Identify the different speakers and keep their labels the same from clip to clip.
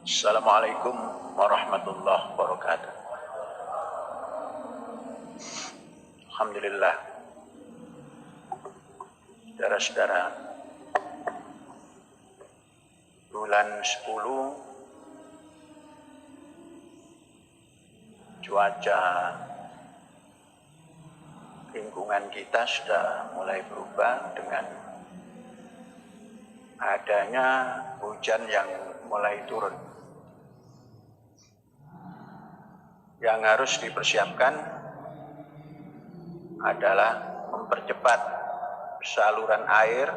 Speaker 1: Assalamualaikum warahmatullahi wabarakatuh. Alhamdulillah, saudara-saudara, bulan 10 cuaca lingkungan kita sudah mulai berubah dengan adanya hujan yang mulai turun. Yang harus dipersiapkan adalah mempercepat saluran air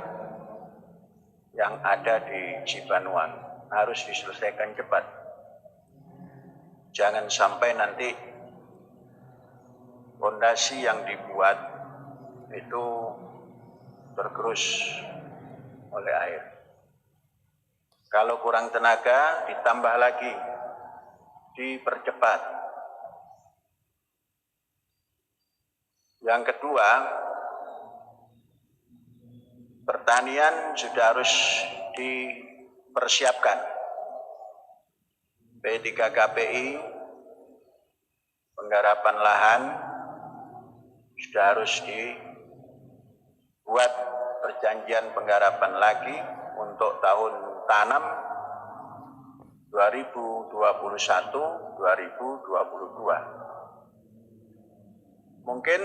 Speaker 1: yang ada di Cibanuan. Harus diselesaikan cepat. Jangan sampai nanti fondasi yang dibuat itu tergerus oleh air. Kalau kurang tenaga, ditambah lagi, dipercepat. Yang kedua, pertanian sudah harus dipersiapkan. P3KPI, penggarapan lahan, sudah harus dibuat perjanjian penggarapan lagi untuk tahun tanam 2021-2022. Mungkin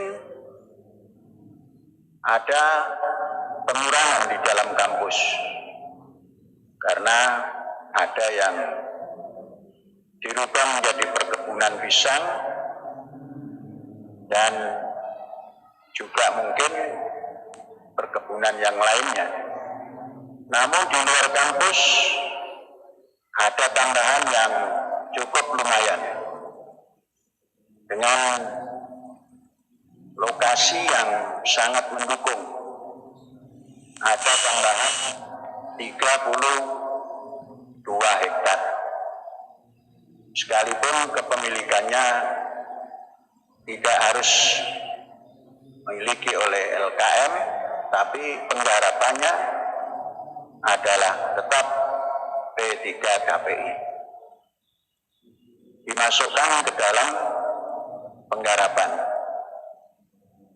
Speaker 1: ada pengurangan di dalam kampus karena ada yang dirubah menjadi perkebunan pisang dan juga mungkin perkebunan yang lainnya. Namun di luar kampus ada tambahan yang cukup lumayan dengan lokasi yang sangat mendukung. Ada tambahan 32 hektar. Sekalipun kepemilikannya tidak harus memiliki oleh LKM, tapi penggarapannya adalah tetap P3KPI. Dimasukkan ke dalam penggarapan.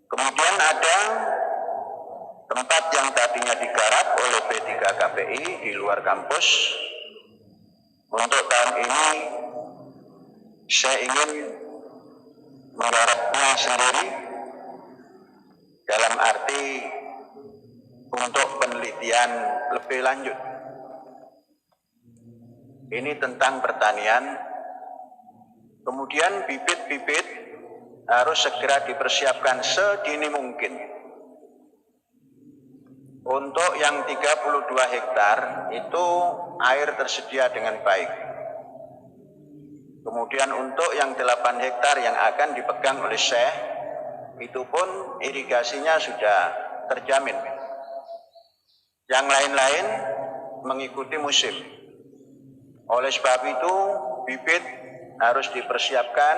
Speaker 1: Kemudian ada tempat yang tadinya digarap oleh P3KPI di luar kampus. Untuk tahun ini saya ingin menggarapnya sendiri dalam arti untuk penelitian lebih lanjut. Ini tentang pertanian. Kemudian bibit-bibit harus segera dipersiapkan sedini mungkin. Untuk yang 32 hektar itu air tersedia dengan baik. Kemudian untuk yang 8 hektar yang akan dipegang oleh Syekh, itu pun irigasinya sudah terjamin. Yang lain-lain mengikuti musim. Oleh sebab itu bibit harus dipersiapkan,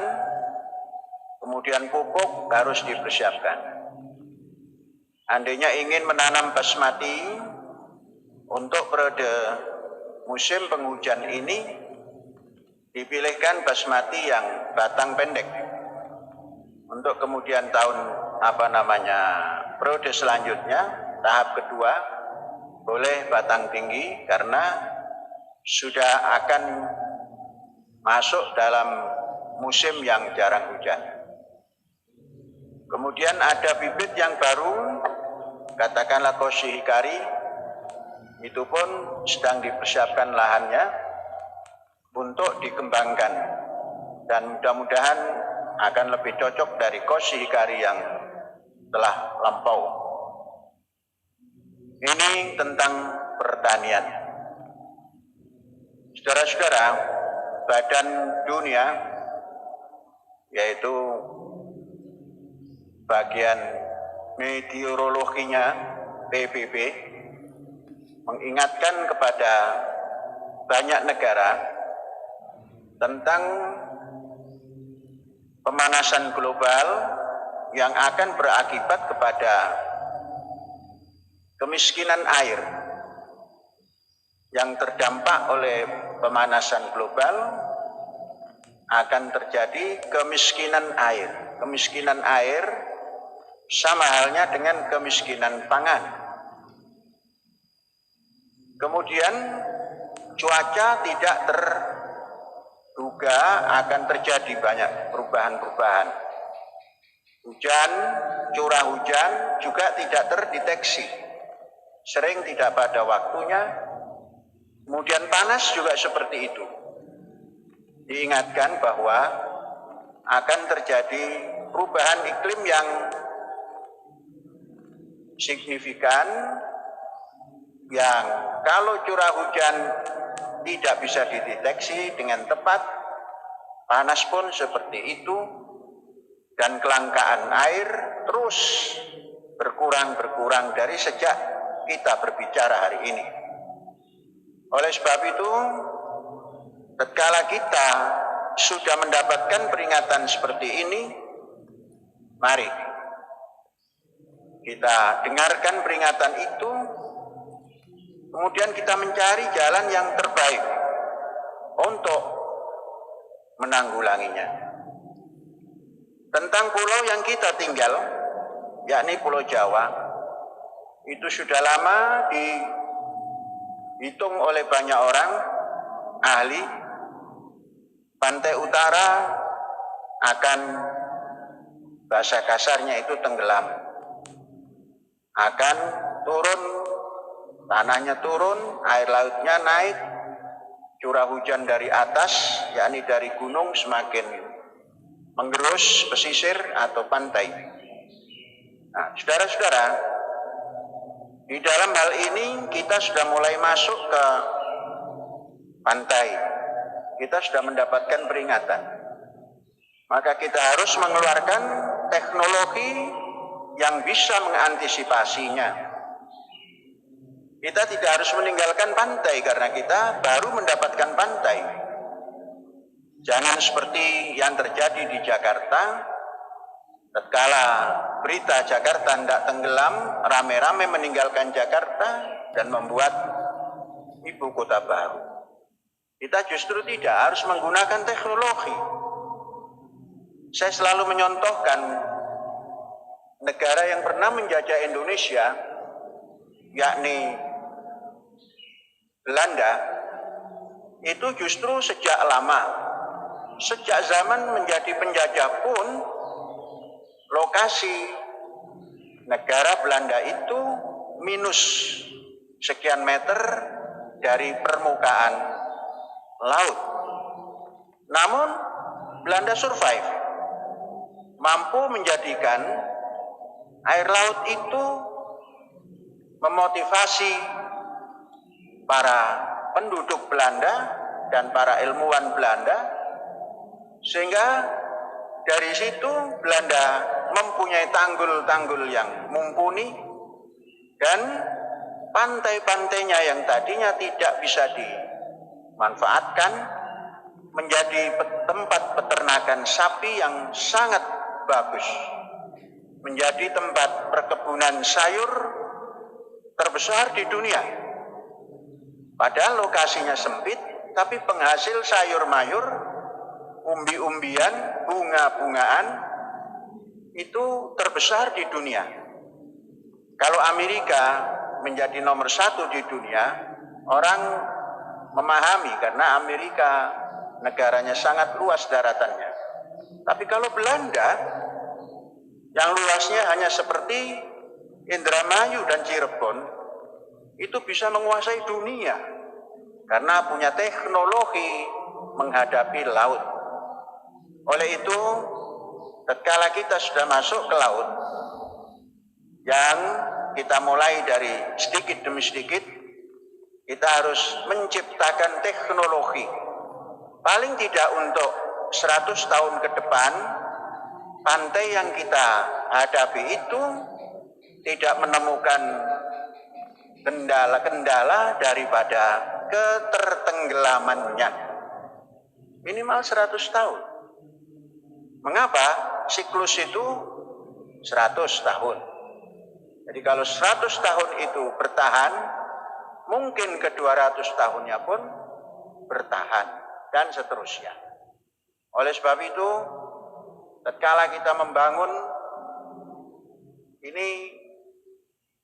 Speaker 1: kemudian pupuk harus dipersiapkan. Andainya ingin menanam basmati untuk periode musim penghujan ini, dipilihkan basmati yang batang pendek. Untuk kemudian tahun periode selanjutnya, tahap kedua, boleh batang tinggi karena sudah akan masuk dalam musim yang jarang hujan. Kemudian ada bibit yang baru, katakanlah Koshi Hikari, itu pun sedang dipersiapkan lahannya untuk dikembangkan. Dan mudah-mudahan akan lebih cocok dari Koshi Hikari yang telah lampau. Ini tentang pertanian. Saudara-saudara, Badan Dunia, yaitu bagian meteorologinya PBB, mengingatkan kepada banyak negara tentang pemanasan global yang akan berakibat kepada kemiskinan air yang terdampak oleh pemanasan global akan terjadi kemiskinan air. Kemiskinan air sama halnya dengan kemiskinan pangan. Kemudian cuaca tidak terduga akan terjadi banyak perubahan-perubahan. Hujan, curah hujan juga tidak terdeteksi. Sering tidak pada waktunya. Kemudian panas juga seperti itu. Diingatkan bahwa akan terjadi perubahan iklim yang signifikan, yang kalau curah hujan tidak bisa dideteksi dengan tepat, panas pun seperti itu, dan kelangkaan air terus berkurang dari sejak kita berbicara hari ini. Oleh sebab itu, tatkala kita sudah mendapatkan peringatan seperti ini, mari kita dengarkan peringatan itu, kemudian kita mencari jalan yang terbaik untuk menanggulanginya. Tentang pulau yang kita tinggal, yakni Pulau Jawa, itu sudah lama dihitung oleh banyak orang, ahli. Pantai utara akan, bahasa kasarnya itu tenggelam, akan turun, tanahnya turun, air lautnya naik, curah hujan dari atas, yakni dari gunung semakin menggerus pesisir atau pantai. Nah, saudara-saudara, di dalam hal ini kita sudah mulai masuk ke pantai. Kita sudah mendapatkan peringatan. Maka kita harus mengeluarkan teknologi yang bisa mengantisipasinya. Kita tidak harus meninggalkan pantai karena kita baru mendapatkan pantai. Jangan seperti yang terjadi di Jakarta, tatkala berita Jakarta tidak tenggelam, rame-rame meninggalkan Jakarta dan membuat ibu kota baru. Kita justru tidak harus menggunakan teknologi. Saya selalu menyontohkan negara yang pernah menjajah Indonesia, yakni Belanda, itu justru sejak lama, sejak zaman menjadi penjajah pun, lokasi negara Belanda itu minus sekian meter dari permukaan laut. Namun Belanda survive, mampu menjadikan air laut itu memotivasi para penduduk Belanda dan para ilmuwan Belanda, sehingga dari situ Belanda mempunyai tanggul-tanggul yang mumpuni, dan pantai-pantainya yang tadinya tidak bisa dimanfaatkan menjadi tempat peternakan sapi yang sangat bagus, menjadi tempat perkebunan sayur terbesar di dunia. Padahal lokasinya sempit, tapi penghasil sayur mayur, umbi-umbian, bunga-bungaan itu terbesar di dunia. Kalau Amerika menjadi nomor 1 di dunia, orang memahami karena Amerika negaranya sangat luas daratannya. Tapi kalau Belanda yang luasnya hanya seperti Indramayu dan Cirebon, itu bisa menguasai dunia karena punya teknologi menghadapi laut. Oleh itu, tatkala kita sudah masuk ke laut, yang kita mulai dari sedikit demi sedikit, kita harus menciptakan teknologi. Paling tidak untuk 100 tahun ke depan, pantai yang kita hadapi itu tidak menemukan kendala-kendala daripada ketertenggelamannya. Minimal 100 tahun. Mengapa? Siklus itu 100 tahun. Jadi kalau 100 tahun itu bertahan, mungkin ke 200 tahunnya pun bertahan, dan seterusnya. Oleh sebab itu, tatkala kita membangun, ini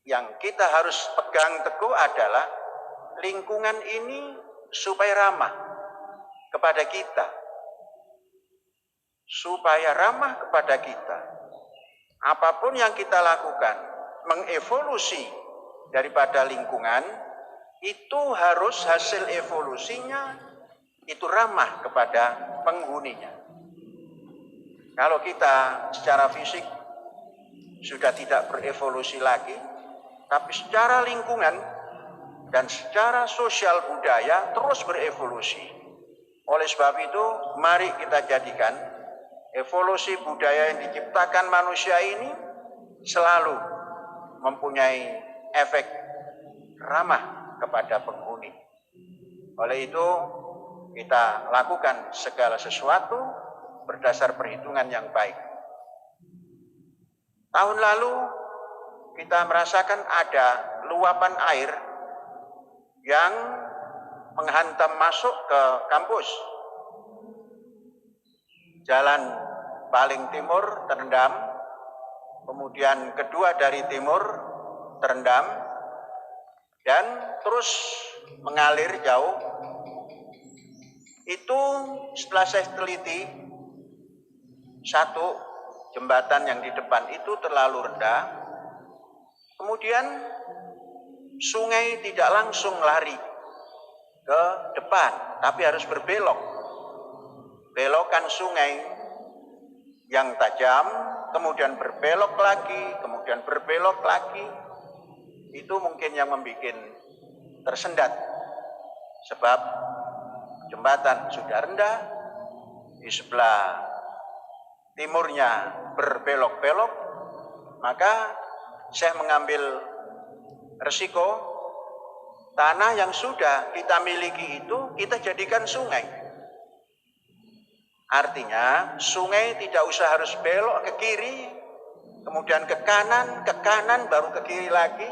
Speaker 1: yang kita harus pegang teguh adalah lingkungan ini supaya ramah kepada kita. Supaya ramah kepada kita. Apapun yang kita lakukan, mengevolusi daripada lingkungan, itu harus hasil evolusinya itu ramah kepada penghuninya. Kalau kita secara fisik sudah tidak berevolusi lagi, tapi secara lingkungan dan secara sosial budaya terus berevolusi. Oleh sebab itu, mari kita jadikan evolusi budaya yang diciptakan manusia ini selalu mempunyai efek ramah kepada penghuni. Oleh itu, kita lakukan segala sesuatu berdasar perhitungan yang baik. Tahun lalu kita merasakan ada luapan air yang menghantam masuk ke kampus. Jalan paling timur terendam, kemudian kedua dari timur terendam, dan terus mengalir jauh. Itu setelah saya teliti, satu, jembatan yang di depan itu terlalu rendah. Kemudian sungai tidak langsung lari ke depan, tapi harus berbelok. Belokan sungai yang tajam, kemudian berbelok lagi, kemudian berbelok lagi. Itu mungkin yang membuat tersendat. Sebab jembatan sudah rendah, di sebelah timurnya berbelok-belok, maka saya mengambil resiko tanah yang sudah kita miliki itu kita jadikan sungai. Artinya sungai tidak usah harus belok ke kiri, kemudian ke kanan baru ke kiri lagi.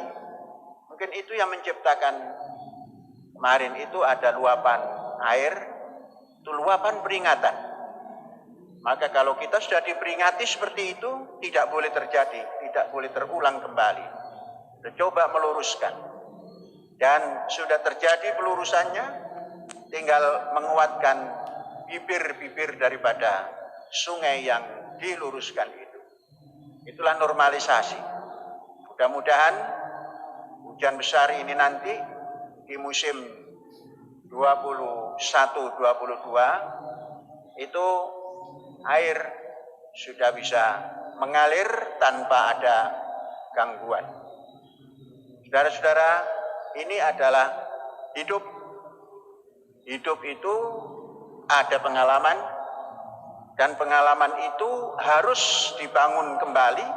Speaker 1: Mungkin itu yang menciptakan kemarin itu ada luapan air, itu luapan peringatan. Maka kalau kita sudah diperingati seperti itu, tidak boleh terjadi, tidak boleh terulang kembali. Kita coba meluruskan. Dan sudah terjadi pelurusannya, tinggal menguatkan bibir-bibir daripada sungai yang diluruskan itu. Itulah normalisasi. Mudah-mudahan hujan besar ini nanti di musim 21-22 itu air sudah bisa mengalir tanpa ada gangguan. Saudara-saudara, ini adalah hidup. Hidup itu ada pengalaman, dan pengalaman itu harus dibangun kembali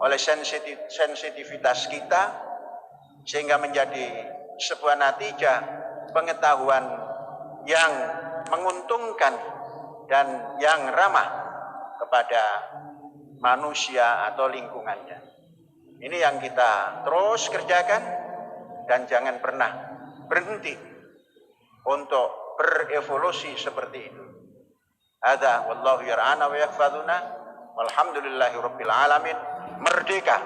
Speaker 1: oleh sensitivitas kita sehingga menjadi sebuah natijah pengetahuan yang menguntungkan dan yang ramah kepada manusia atau lingkungannya. Ini yang kita terus kerjakan dan jangan pernah berhenti untuk berevolusi seperti itu. Hadza wallahu yar'ana wa yahfazuna walhamdulillahi rabbil alamin. Merdeka.